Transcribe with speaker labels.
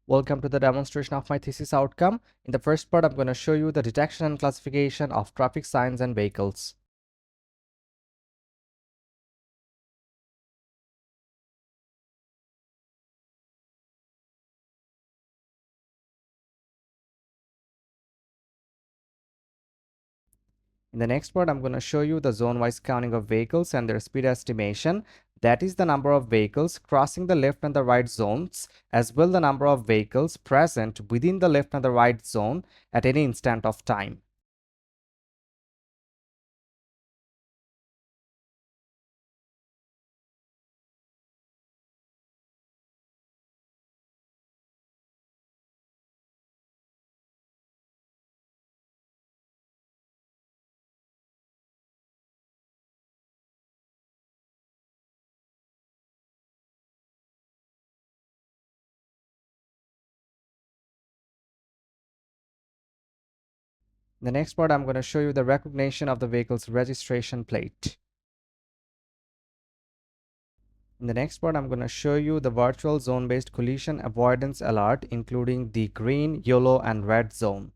Speaker 1: Welcome to the demonstration of my thesis outcome. In the first part, I'm going to show you the detection and classification of traffic signs and vehicles. In the next part, I'm going to show you the zone-wise counting of vehicles and their speed estimation. That is the number of vehicles crossing the left and the right zones, as well the number of vehicles present within the left and the right zone at any instant of time. In the next part, I'm going to show you the recognition of the vehicle's registration plate. In the next part, I'm going to show you the virtual zone-based collision avoidance alert, including the green, yellow, and red zone.